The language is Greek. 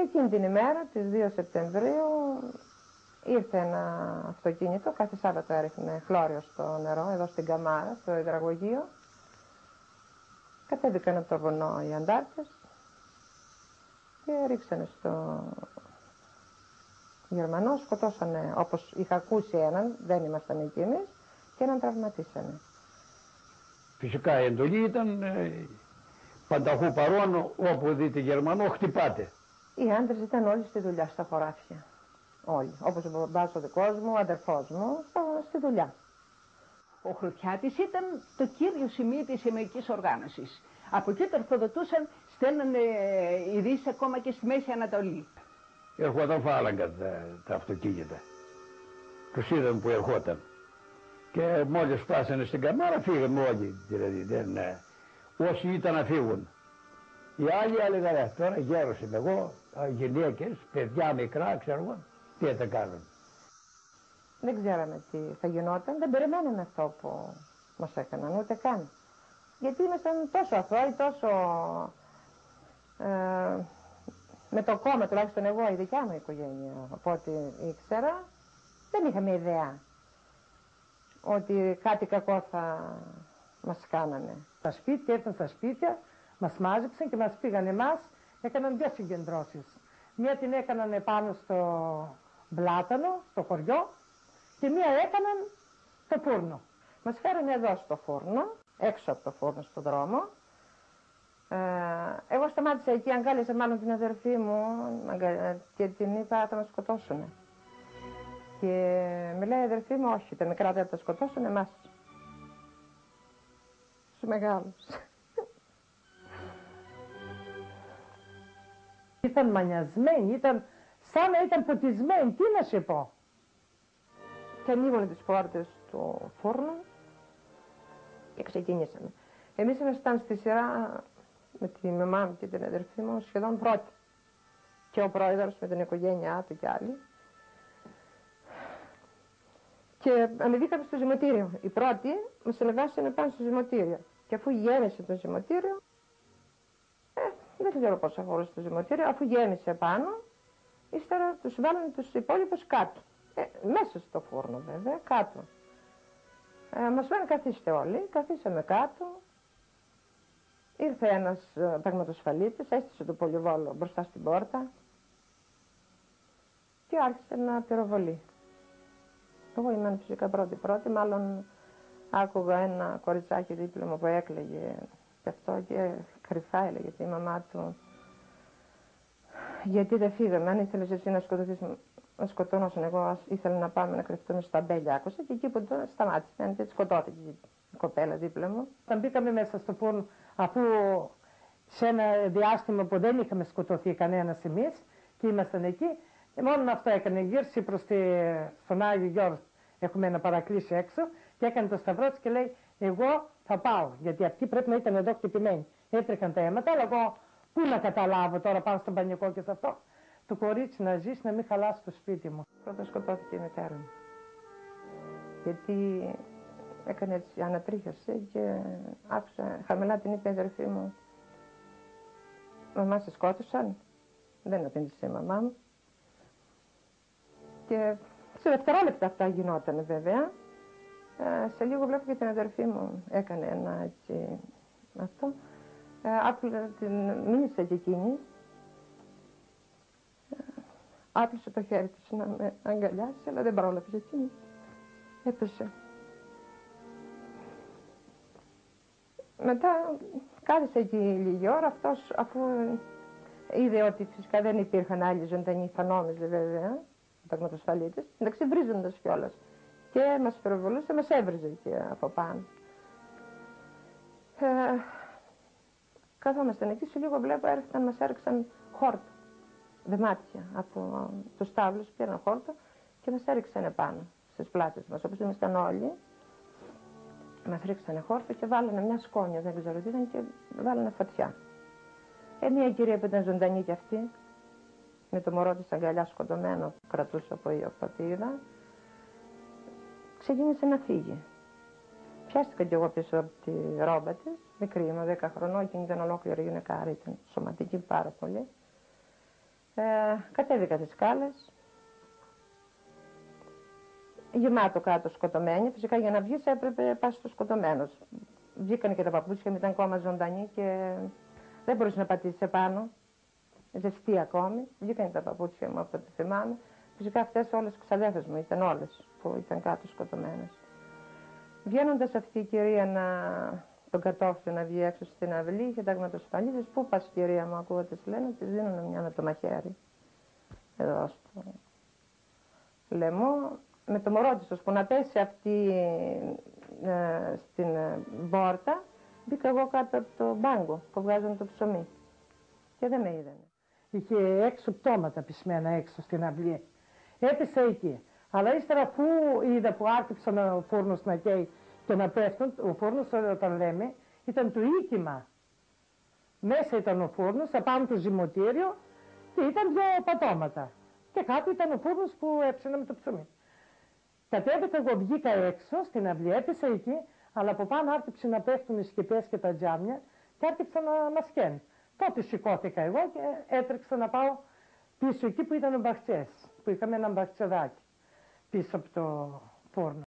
εκείνη την ημέρα, τις 2 Σεπτεμβρίου, ήρθε ένα αυτοκίνητο, κάθε Σάββατο έριχνε χλώριο στο νερό, εδώ στην Καμάρα, στο υδραγωγείο. Κατέβηκαν από το βουνό οι αντάρτες και ρίξανε στο Γερμανό, σκοτώσανε, όπως είχα ακούσει έναν, δεν ήμασταν εκεί εμείς, και έναν τραυματίσανε. Φυσικά η εντολή ήταν πανταχού παρόν, όπου δείτε Γερμανό χτυπάτε. Οι άντρες ήταν όλοι στη δουλειά, στα χωράφια. Όλοι. Όπως ο μπαμπάς ο δικός μου, ο αδερφός μου, στη δουλειά. Ο Χρουφιάτης ήταν το κύριο σημείο της Αιμαϊκής Οργάνωσης. Από εκεί τροφοδοτούσαν, στέλνανε ειδήσεις ακόμα και στη Μέση Ανατολή. Ερχόταν φάλαγγα τα αυτοκίνητα. Τους είδαμε που ερχόταν. Και μόλις φτάσανε στην Καμάρα φύγαμε όλοι. Δηλαδή, όσοι ήταν να φύγουν. Οι άλλοι έλεγαν, τώρα γέρος είμαι εγώ, γυναίκες, παιδιά μικρά, ξέρω εγώ, τι θα κάνουν. Δεν ξέραμε τι θα γινόταν, δεν περιμέναμε αυτό που μας έκαναν, ούτε καν. Γιατί ήμασταν τόσο αθώοι, τόσο με το κόμμα, τουλάχιστον εγώ, η δικιά μου οικογένεια, από ό,τι ήξερα, δεν είχαμε ιδέα ότι κάτι κακό θα μας κάνανε. Τα σπίτια, ήρθαν στα σπίτια, μας μάζεψαν και μας πήγαν εμάς, έκαναν 2 συγκεντρώσεις. Μία την έκαναν πάνω στο Μπλάτανο, στο χωριό, και μία έκαναν στο φούρνο. Μας φέρανε εδώ στο φούρνο, έξω από το φούρνο στον δρόμο. Εγώ σταμάτησα εκεί, αγκάλιασα μάλλον την αδερφή μου και την είπα θα μας σκοτώσουνε. Και με λέει η αδερφή μου, όχι, τα μικρά δεν θα τα σκοτώσουν, εμάς. Στους μεγάλους. Ήταν μανιασμένοι, ήταν σαν να ήταν ποτισμένοι, τι να σε πω. Και ανοίγουν τις πόρτες του φούρνου και ξεκινήσαμε. Εμείς ήμασταν στη σειρά με τη μαμά μου και την αδερφή μου σχεδόν πρώτη. Και ο πρόεδρος με την οικογένειά του και άλλοι. Και ανεβήκαμε στο ζυμωτήριο. Οι πρώτοι μας ανεβάσανε πάνω στο ζυμωτήριο. Και αφού γέμισε το ζυμωτήριο, δεν ξέρω πόσα χώρες το ζυμωτήριο, αφού γέμισε πάνω, ύστερα τους βάλανε τους υπόλοιπους κάτω. Μέσα στο φούρνο βέβαια, κάτω. Μας λένε καθίστε όλοι, καθίσαμε κάτω. Ήρθε ένας πραγματοσφαλίτης, έστησε το πολυβόλο μπροστά στην πόρτα και άρχισε να πυροβολεί. Εγώ ήμουν φυσικά πρώτη, μάλλον άκουγα ένα κοριτσάκι δίπλα μου που έκλαιγε και αυτό και κρυφά έλεγε τη μαμά του, γιατί δεν φύγαμε, αν ήθελες εσύ να σκοτωθείς, να σκοτώνωσαν, εγώ ήθελα να πάμε να κρυφτούμε στα μπέλια, άκουσα, και εκεί που το σταμάτησε, γιατί σκοτώθηκε η κοπέλα δίπλα μου. Όταν μπήκαμε μέσα στο φούρνο, αφού σε ένα διάστημα που δεν είχαμε σκοτωθεί κανένας εμείς και ήμασταν εκεί, μόνο αυτό έκανε, γύρσει προς στον Άγιο Γιώργο, έχουμε ένα παρακλήσι έξω και έκανε το σταυρό της και λέει εγώ θα πάω, γιατί αυτοί πρέπει να ήταν εδώ χτυπημένοι. Έτρεχαν τα αίματα, αλλά εγώ πού να καταλάβω τώρα πάνω στον πανικό και σε αυτό. Το κορίτσι να ζήσει, να μην χαλάσει το σπίτι μου. Πρώτα σκοτώθηκε η μητέρα μου, γιατί έκανε έτσι, ανατρίχιασε και άφησε χαμηλά, την είπε η αδερφή μου, μαμά σε σκότωσαν, δεν απήντησε η μαμά μου. Και σε δευτερόλεπτα αυτά γινότανε βέβαια. Σε λίγο βλέπω και την αδερφή μου έκανε ένα έτσι αυτό. Την μίλησε και εκείνη. Άπλωσε το χέρι της να με αγκαλιάσει, αλλά δεν πρόλαβε εκείνη. Έπεσε. Μετά κάθισε εκεί λίγη ώρα, αυτός αφού είδε ότι φυσικά δεν υπήρχαν άλλοι ζωντανοί, θα νόμιζε βέβαια, ο πραγματοσφαλίτης, εντάξει βρίζοντας κιόλας. Και μας πυροβολούσε, μας έβριζε και από πάνω. Καθόμασταν εκεί, σε λίγο βλέπω έρχονταν, μας έριξαν χόρτα, δεμάτια από τους τάβλους, πήραν χόρτα και μας έριξαν επάνω στις πλάτες μας, όπως ήμασταν όλοι. Μας ρίξανε χόρτα και βάλανε μια σκόνια, δεν ξέρω τι ήταν, και βάλανε φωτιά. Μια κυρία που ήταν ζωντανή κι αυτή, με το μωρό της αγκαλιά σκοτωμένο που κρατούσε από ό,τι είδα, ξεκίνησε να φύγει. Πιάστηκα κι εγώ πίσω από τη ρόμπα της, μικρή, είμαι 10 χρονών, εκείνη ήταν ολόκληρη γυναικάρα, ήταν σωματική πάρα πολύ. Κατέβηκα τις σκάλες. Γεμάτο κάτω σκοτωμένοι. Φυσικά για να βγεις έπρεπε πας στο σκοτωμένος. Βγήκαν και τα παπούτσια μου, ήταν ακόμα ζωντανή και δεν μπορούσε να πατήσει επάνω. Ζεστή ακόμη. Βγήκαν τα παπούτσια μου από ό,τι θυμάμαι. Φυσικά αυτές όλες οι ξαδέρφες μου ήταν όλες που ήταν κάτω σκοτωμένες. Βγαίνοντας αυτή η κυρία τον κατόφλιο να βγει έξω στην αυλή, είχε ταγματοσφαλίδες. Πού πας κυρία μου, ακούω τις λένε, της δίνουν μια με το μαχαίρι. Εδώ στο λαιμό. Με το μωρό της, ώσπου να πέσει αυτή στην πόρτα, μπήκα εγώ κάτω από το μπάγκο που βγάζουν το ψωμί. Και δεν με είδανε. Είχε έξω πτώματα πισμένα έξω στην αυλή. Έπεσε εκεί. Αλλά ύστερα αφού είδα που άρχιψαν ο φούρνος να καίει και να πέφτουν, ο φούρνος όταν λέμε ήταν το οίκημα. Μέσα ήταν ο φούρνος, απάνω το ζυμωτήριο και ήταν δύο πατώματα. Και κάτω ήταν ο φούρνος που έψαινα με το ψωμί. Κατέβηκα, εγώ βγήκα έξω στην αυλή, έπεσα εκεί, αλλά από πάνω άρχιψε να πέφτουν οι σκεπές και τα τζάμια και άρχιψαν να μας καίνουν. Τότε σηκώθηκα εγώ και έτρεξα να πάω πίσω εκεί που ήταν ο μπαχτσές, που είχαμε ένα μπαχτσεδάκι πίσω από το φούρνο.